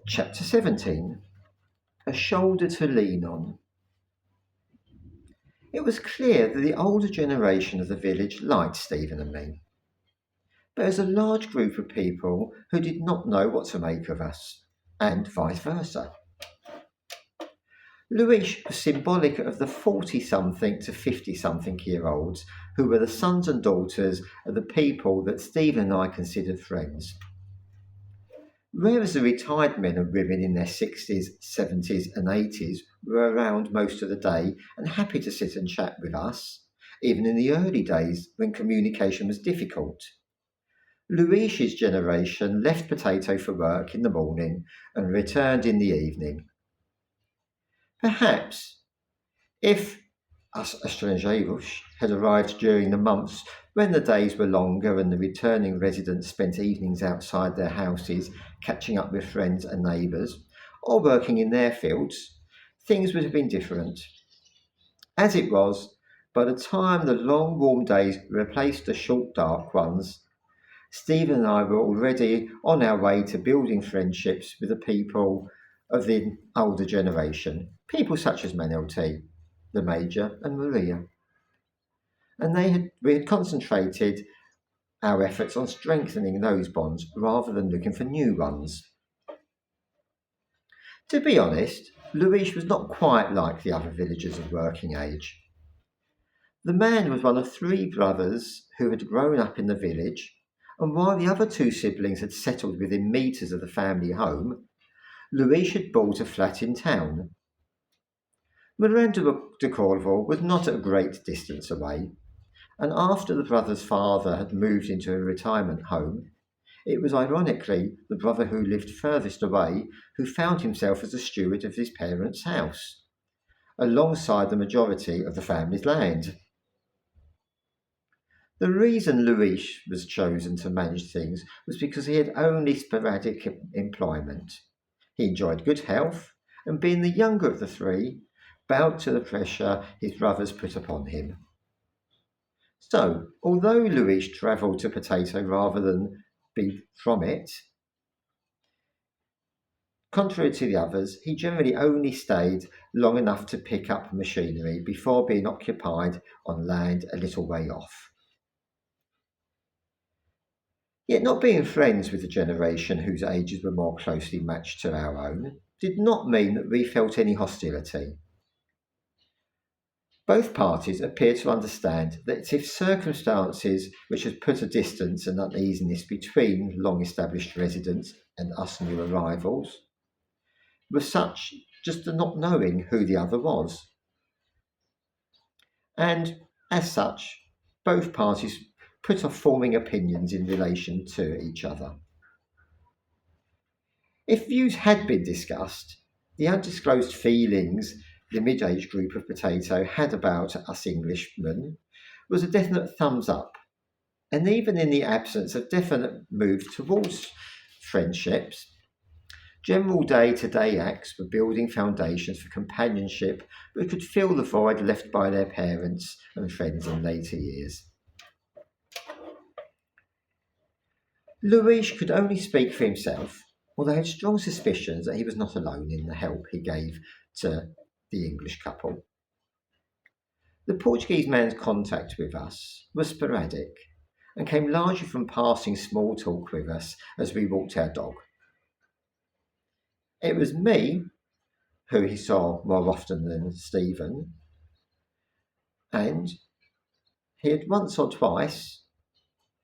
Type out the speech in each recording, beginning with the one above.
Chapter 17. A Shoulder to Lean On. It was clear that the older generation of the village liked Stephen and me. But there was a large group of people who did not know what to make of us, and vice versa. Louis was symbolic of the 40-something to 50-something-year-olds who were the sons and daughters of the people that Stephen and I considered friends. Whereas the retired men and women in their 60s, 70s and 80s were around most of the day and happy to sit and chat with us, even in the early days when communication was difficult. Louis's generation left Potato for work in the morning and returned in the evening. Perhaps if us estrangeiros had arrived during the months when the days were longer and the returning residents spent evenings outside their houses catching up with friends and neighbours, or working in their fields, things would have been different. As it was, by the time the long warm days replaced the short dark ones, Stephen and I were already on our way to building friendships with the people of the older generation, people such as Manel, the Major and Maria. And we had concentrated our efforts on strengthening those bonds rather than looking for new ones. To be honest, Louis was not quite like the other villagers of working age. The man was one of 3 brothers who had grown up in the village, and while the other 2 siblings had settled within metres of the family home, Louis had bought a flat in town. Miranda de Corval was not at a great distance away, and after the brother's father had moved into a retirement home, it was ironically the brother who lived furthest away who found himself as the steward of his parents' house, alongside the majority of the family's land. The reason Louis was chosen to manage things was because he had only sporadic employment. He enjoyed good health, and being the younger of the 3, bowed to the pressure his brothers put upon him. So, although Louis travelled to Potato rather than be from it, contrary to the others, he generally only stayed long enough to pick up machinery before being occupied on land a little way off. Yet not being friends with a generation whose ages were more closely matched to our own did not mean that we felt any hostility. Both parties appear to understand that if circumstances which had put a distance and uneasiness between long-established residents and us new arrivals were such just the not knowing who the other was. And as such, both parties put off forming opinions in relation to each other. If views had been discussed, the undisclosed feelings the mid-age group of Potato had about us Englishmen was a definite thumbs up, and even in the absence of definite moves towards friendships, general day-to-day acts were building foundations for companionship that could fill the void left by their parents and friends in later years. Louis could only speak for himself, although I had strong suspicions that he was not alone in the help he gave to the English couple. The Portuguese man's contact with us was sporadic and came largely from passing small talk with us as we walked our dog. It was me who he saw more often than Stephen, and he had once or twice,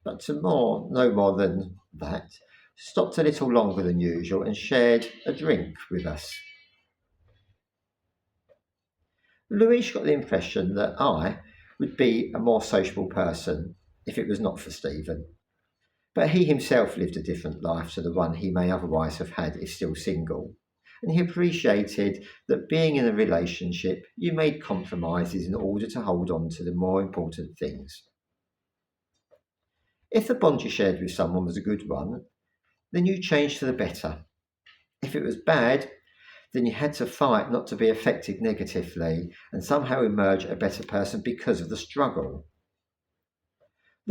but no more than that, stopped a little longer than usual and shared a drink with us. Louis got the impression that I would be a more sociable person if it was not for Stephen, but he himself lived a different life to the one he may otherwise have had if still single, and he appreciated that being in a relationship you made compromises in order to hold on to the more important things. If the bond you shared with someone was a good one, then you changed for the better. If it was bad, then you had to fight not to be affected negatively and somehow emerge a better person because of the struggle.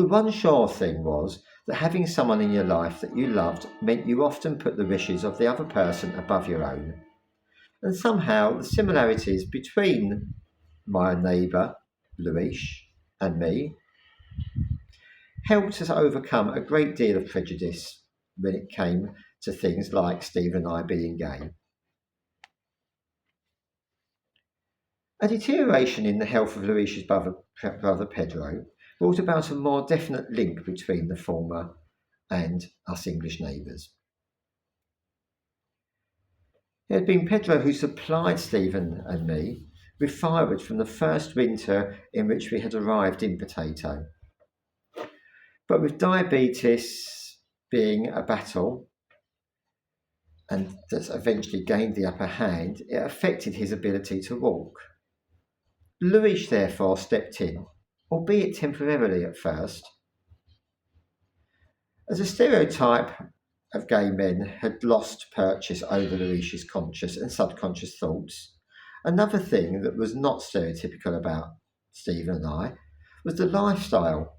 The one sure thing was that having someone in your life that you loved meant you often put the wishes of the other person above your own. And somehow the similarities between my neighbour, Louis, and me helped us overcome a great deal of prejudice when it came to things like Steve and I being gay. A deterioration in the health of Louis's brother Pedro brought about a more definite link between the former and us English neighbours. It had been Pedro who supplied Stephen and me with firewood from the first winter in which we had arrived in Potato. But with diabetes being a battle and that eventually gained the upper hand, it affected his ability to walk. Louis therefore stepped in, albeit temporarily at first. As a stereotype of gay men had lost purchase over Louis's conscious and subconscious thoughts, another thing that was not stereotypical about Stephen and I was the lifestyle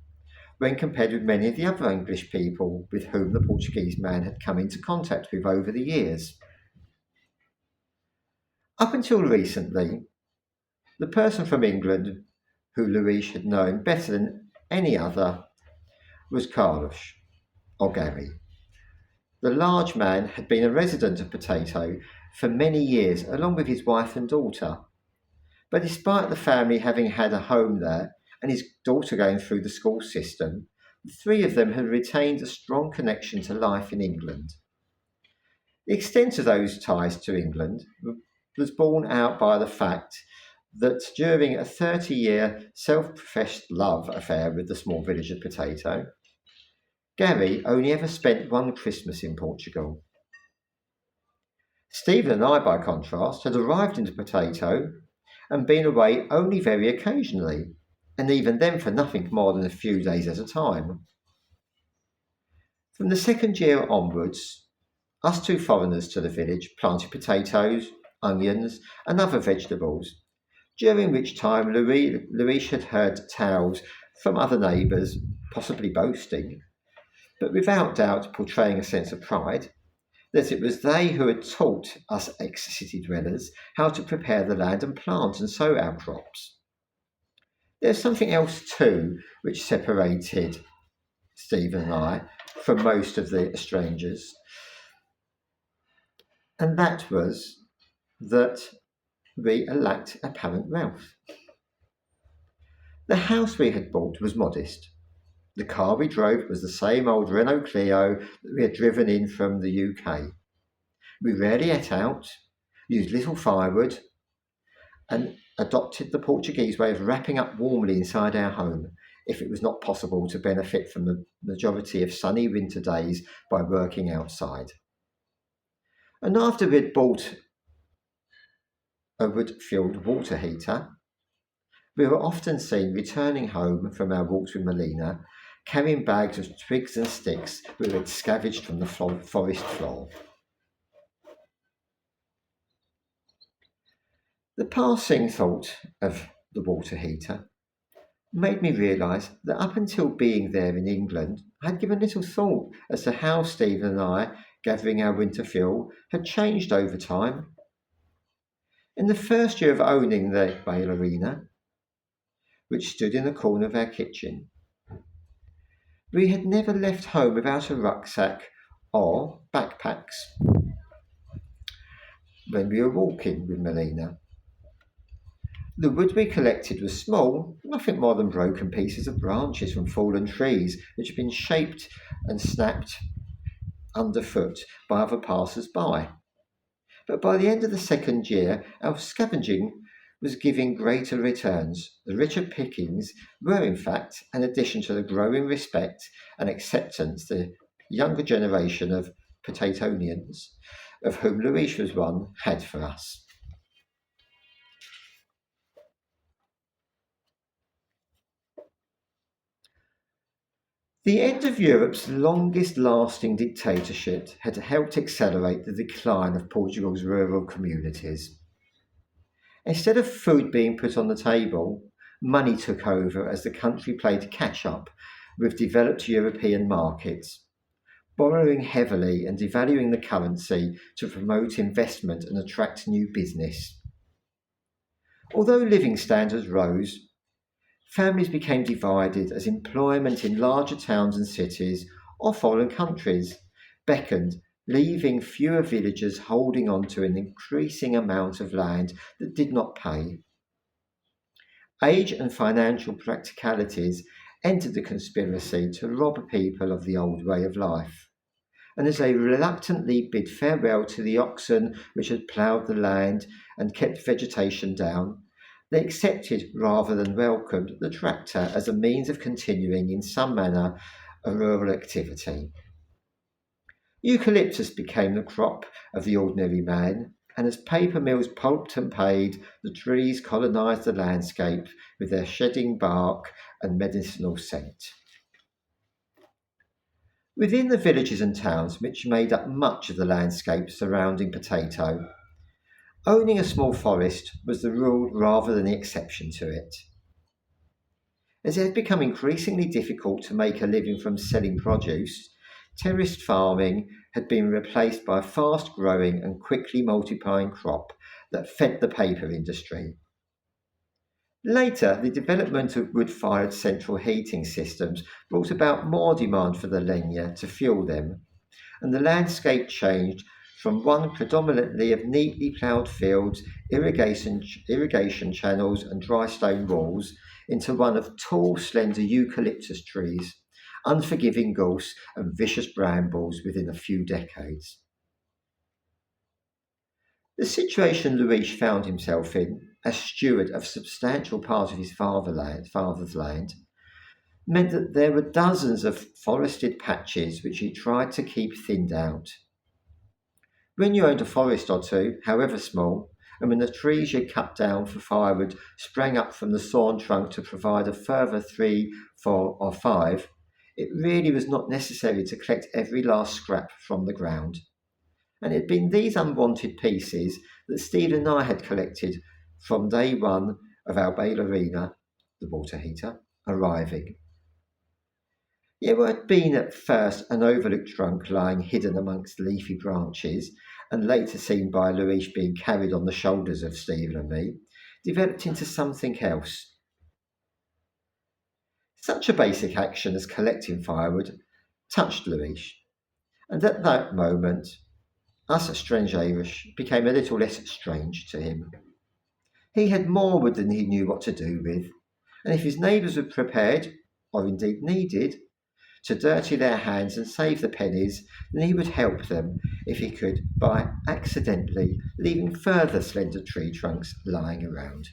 when compared with many of the other English people with whom the Portuguese man had come into contact with over the years. Up until recently, the person from England who Louis had known better than any other was Carlos, or Gary. The large man had been a resident of Potato for many years, along with his wife and daughter. But despite the family having had a home there and his daughter going through the school system, the three of them had retained a strong connection to life in England. The extent of those ties to England was borne out by the fact that during a 30-year self-professed love affair with the small village of Potato, Gary only ever spent one Christmas in Portugal. Stephen and I, by contrast, had arrived into Potato and been away only very occasionally, and even then for nothing more than a few days at a time. From the second year onwards, us two foreigners to the village planted potatoes, onions, and other vegetables, during which time Louis had heard tales from other neighbours, possibly boasting, but without doubt portraying a sense of pride, that it was they who had taught us ex-city dwellers how to prepare the land and plant and sow our crops. There's something else too which separated Stephen and I from most of the strangers, and that was that we lacked apparent wealth. The house we had bought was modest. The car we drove was the same old Renault Clio that we had driven in from the UK. We rarely ate out, used little firewood, and adopted the Portuguese way of wrapping up warmly inside our home if it was not possible to benefit from the majority of sunny winter days by working outside. And after we had bought a wood-filled water heater, we were often seen returning home from our walks with Melina, carrying bags of twigs and sticks we had scavenged from the forest floor. The passing thought of the water heater made me realise that up until being there in England, I had given little thought as to how Stephen and I, gathering our winter fuel, had changed over time. In the first year of owning the Bailarina, which stood in the corner of our kitchen, we had never left home without a rucksack or backpacks when we were walking with Melina. The wood we collected was small, nothing more than broken pieces of branches from fallen trees which had been shaped and snapped underfoot by other passers-by. But by the end of the second year, our scavenging was giving greater returns. The richer pickings were, in fact, an addition to the growing respect and acceptance the younger generation of Potatonians, of whom Louis was one, had for us. The end of Europe's longest-lasting dictatorship had helped accelerate the decline of Portugal's rural communities. Instead of food being put on the table, money took over as the country played catch-up with developed European markets, borrowing heavily and devaluing the currency to promote investment and attract new business. Although living standards rose, families became divided as employment in larger towns and cities or foreign countries beckoned, leaving fewer villagers holding on to an increasing amount of land that did not pay. Age and financial practicalities entered the conspiracy to rob people of the old way of life. And as they reluctantly bid farewell to the oxen which had ploughed the land and kept vegetation down, they accepted rather than welcomed the tractor as a means of continuing in some manner a rural activity. Eucalyptus became the crop of the ordinary man, and as paper mills pulped and paid, the trees colonised the landscape with their shedding bark and medicinal scent. Within the villages and towns which made up much of the landscape surrounding Potato, owning a small forest was the rule rather than the exception to it. As it had become increasingly difficult to make a living from selling produce, terraced farming had been replaced by a fast growing and quickly multiplying crop that fed the paper industry. Later, the development of wood-fired central heating systems brought about more demand for the leña to fuel them, and the landscape changed from one predominantly of neatly ploughed fields, irrigation channels and dry stone walls into one of tall, slender eucalyptus trees, unforgiving gorse and vicious brambles within a few decades. The situation Luis found himself in, as steward of a substantial part of his father's land, meant that there were dozens of forested patches which he tried to keep thinned out. When you owned a forest or two, however small, and when the trees you cut down for firewood sprang up from the sawn trunk to provide a further 3, 4, or 5, it really was not necessary to collect every last scrap from the ground. And it had been these unwanted pieces that Stephen and I had collected from day one of our bailarina, the water heater, arriving. It had been at first an overlooked trunk lying hidden amongst leafy branches, and later seen by Luis being carried on the shoulders of Stephen and me, developed into something else. Such a basic action as collecting firewood touched Luis, and at that moment, us strangeiros became a little less strange to him. He had more wood than he knew what to do with, and if his neighbours were prepared, or indeed needed, to dirty their hands and save the pennies, then he would help them if he could by accidentally leaving further slender tree trunks lying around.